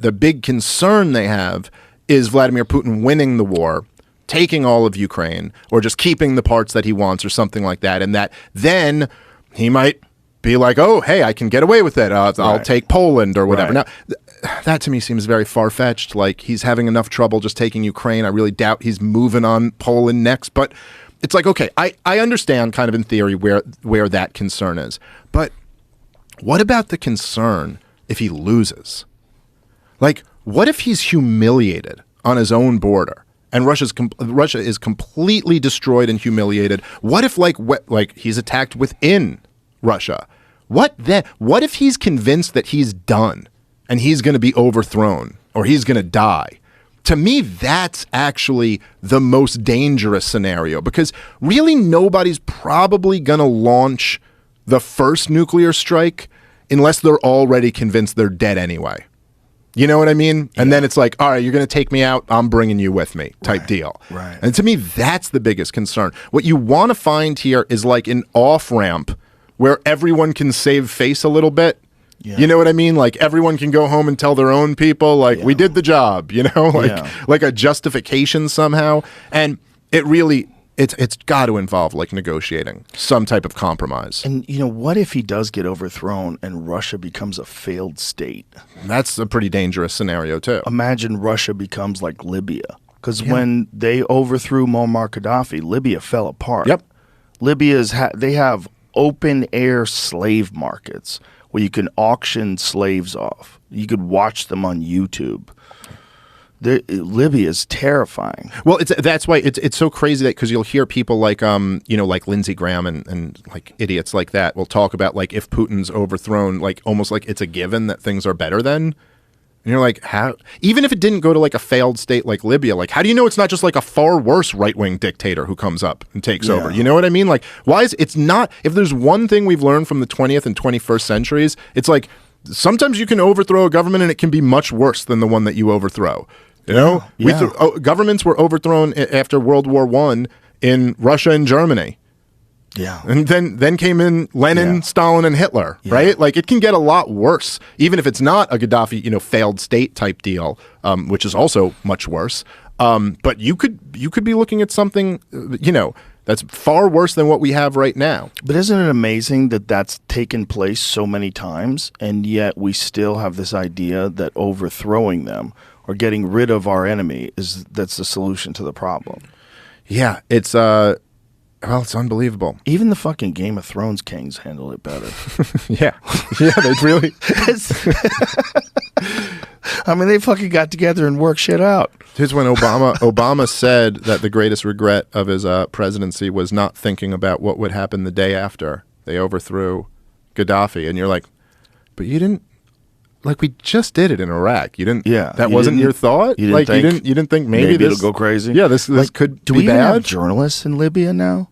the big concern they have is Vladimir Putin winning the war, taking all of Ukraine, or just keeping the parts that he wants or something like that. And that then he might be like, oh, hey, I can get away with it. I'll take Poland or whatever. Now, that to me seems very far-fetched. Like, he's having enough trouble just taking Ukraine. I really doubt he's moving on Poland next. But it's like, okay, I understand kind of in theory where that concern is. But what about the concern if he loses? Like, what if he's humiliated on his own border and Russia is completely destroyed and humiliated? What if like he's attacked within Russia? What then? What if he's convinced that he's done and he's going to be overthrown or he's going to die? To me, that's actually the most dangerous scenario, because really nobody's probably going to launch the first nuclear strike unless they're already convinced they're dead anyway. You know what I mean? Yeah. And then it's like, all right, you're going to take me out, I'm bringing you with me type deal. Right. And to me, that's the biggest concern. What you want to find here is like an off-ramp where everyone can save face a little bit. Yeah. You know what I mean? Like, everyone can go home and tell their own people, like, we did the job, you know, like a justification somehow. And it really, it's got to involve like negotiating some type of compromise. And, you know, what if he does get overthrown and Russia becomes a failed state? That's a pretty dangerous scenario, too. Imagine Russia becomes like Libya. Because when they overthrew Muammar Gaddafi, Libya fell apart. Yep. They have open air slave markets where you can auction slaves off. You could watch them on YouTube. Libya is terrifying. Well, that's why it's so crazy that, because you'll hear people like like Lindsey Graham and like idiots like that will talk about like if Putin's overthrown, like almost like it's a given that things are better then. And you're like, how? Even if it didn't go to like a failed state like Libya, like how do you know it's not just like a far worse right-wing dictator who comes up and takes over? You know what I mean? Like, why is it's not? If there's one thing we've learned from the 20th and 21st centuries, it's like sometimes you can overthrow a government and it can be much worse than the one that you overthrow. You know, governments were overthrown after World War I in Russia and Germany. Yeah. And then came in Lenin, Stalin, and Hitler, right? Like, it can get a lot worse, even if it's not a Gaddafi, failed state type deal, which is also much worse. But you could be looking at something, that's far worse than what we have right now. But isn't it amazing that that's taken place so many times, and yet we still have this idea that overthrowing them or getting rid of our enemy that's the solution to the problem? Yeah, it's it's unbelievable. Even the fucking Game of Thrones kings handle it better. Yeah, they really. I mean, they fucking got together and worked shit out. Here's when Obama said that the greatest regret of his presidency was not thinking about what would happen the day after they overthrew Gaddafi. And you're like, but you didn't. Like, we just did it in Iraq. You didn't. Yeah, that wasn't your thought. You didn't think maybe this it'll go crazy. Yeah, this could do be we even bad. Have journalists in Libya now?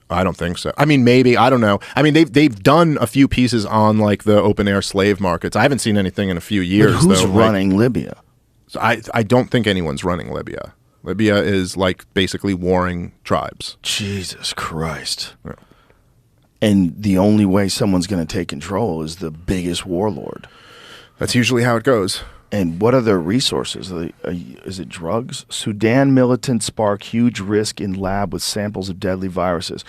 I don't think so. I mean, maybe, I don't know. I mean, they've done a few pieces on like the open air slave markets. I haven't seen anything in a few years. But who's running Libya? So I don't think anyone's running Libya. Libya is like basically warring tribes. Jesus Christ. Yeah. And the only way someone's going to take control is the biggest warlord. That's usually how it goes. And what are their resources? Is it drugs? Sudan militants spark huge risk in lab with samples of deadly viruses.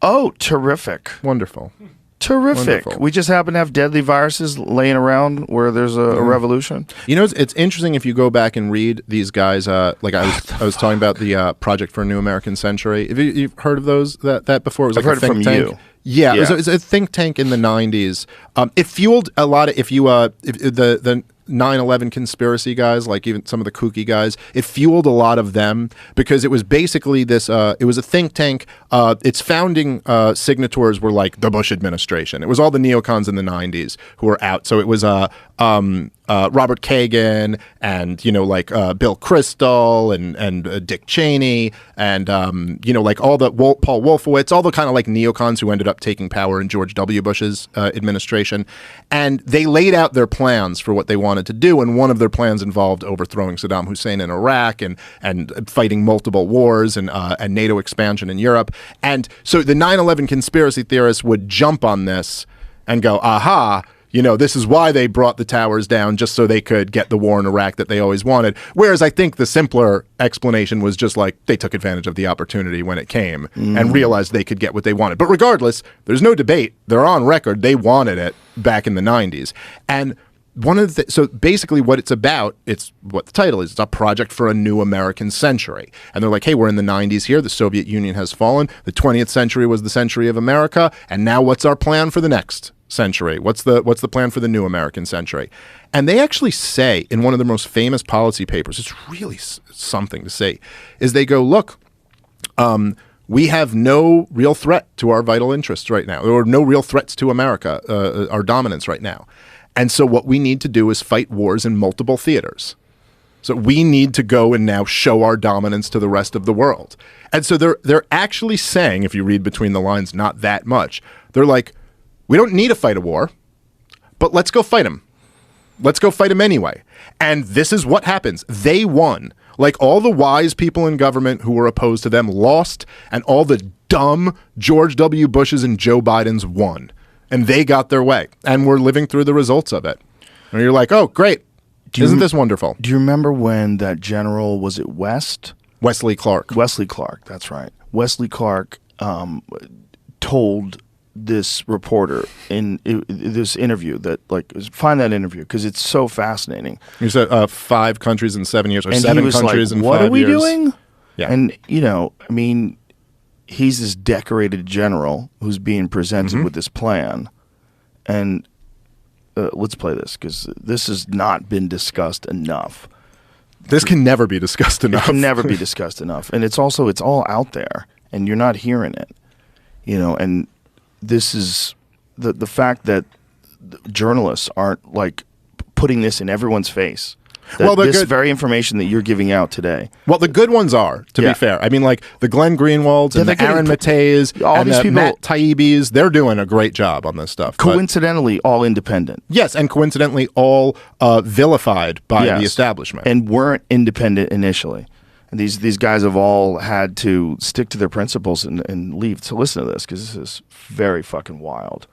Oh, terrific. Wonderful. Terrific. Wonderful. We just happen to have deadly viruses laying around where there's a revolution. You know, it's interesting if you go back and read these guys. Like I was talking about the Project for a New American Century. Have you heard of those that before? It was like I've heard a think it from tank. you. Yeah, It was a think tank in the 90s. It fueled a lot of, if the 9/11 conspiracy guys, like even some of the kooky guys, it fueled a lot of them because it was basically this, it was a think tank. Its founding signatories were like the Bush administration. It was all the neocons in the 90s who were out. So it was Robert Kagan and, Bill Kristol and Dick Cheney and, like all the Paul Wolfowitz, all the kind of like neocons who ended up taking power in George W. Bush's administration. And they laid out their plans for what they wanted to do. And one of their plans involved overthrowing Saddam Hussein in Iraq and fighting multiple wars and NATO expansion in Europe. And so the 9/11 conspiracy theorists would jump on this and go, aha, You know, this is why they brought the towers down, just so they could get the war in Iraq that they always wanted. Whereas I think the simpler explanation was just like they took advantage of the opportunity when it came and realized they could get what they wanted. But regardless, there's no debate. They're on record. They wanted it back in the 90s. And one of the so basically what it's about, it's what the title is. It's a project for a new American century. And they're like, hey, we're in the 90s here. The Soviet Union has fallen. The 20th century was the century of America. And now what's our plan for the next century? What's the plan for the new American century? And they actually say in one of the most famous policy papers, it's really something to see, is they go, look, we have no real threat to our vital interests right now, or no real threats to America, our dominance right now. And so what we need to do is fight wars in multiple theaters. So we need to go and now show our dominance to the rest of the world. And so they're actually saying, if you read between the lines, not that much, they're like, we don't need to fight a war, but let's go fight them. Let's go fight them anyway. And this is what happens. They won. Like all the wise people in government who were opposed to them lost, and all the dumb George W. Bushes and Joe Bidens won. And they got their way. And we're living through the results of it. And you're like, oh, great. Isn't this wonderful? Do you remember when that general, was it Wesley Clark. Wesley Clark, that's right. Wesley Clark told this reporter in this interview that, like, find that interview because it's so fascinating. You said 5 countries in 7 years, or and 7 countries like, in 5 years. What are we doing? Yeah. And, you know, I mean, he's this decorated general who's being presented with this plan. And let's play this because this has not been discussed enough. This can never be discussed enough. It can never be discussed enough. And it's also, it's all out there and you're not hearing it, you know, and this is the fact that journalists aren't like putting this in everyone's face. Well, this very information that you're giving out today. Well, the good ones are, to be fair. I mean, like the Glenn Greenwalds and the Aaron Mateys and the Matt Taibbis, they're doing a great job on this stuff. Coincidentally, all independent. Yes, and coincidentally, all vilified by the establishment. And weren't independent initially. And these guys have all had to stick to their principles and leave. So listen to this, because this is very fucking wild.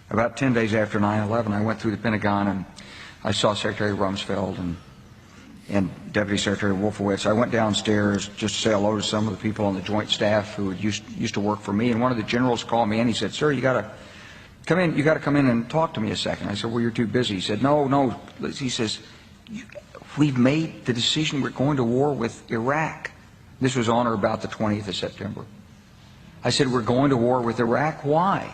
About 10 days after 9/11, I went through the Pentagon and I saw Secretary Rumsfeld and Deputy Secretary Wolfowitz. I went downstairs just to say hello to some of the people on the Joint Staff who used to work for me. And one of the generals called me and he said, "Sir, you got to come in. You got to come in and talk to me a second." I said, "Well, you're too busy." He said, "No." He says, "We've made the decision. We're going to war with Iraq." This was on or about the 20th of September. I said, "We're going to war with Iraq. Why?"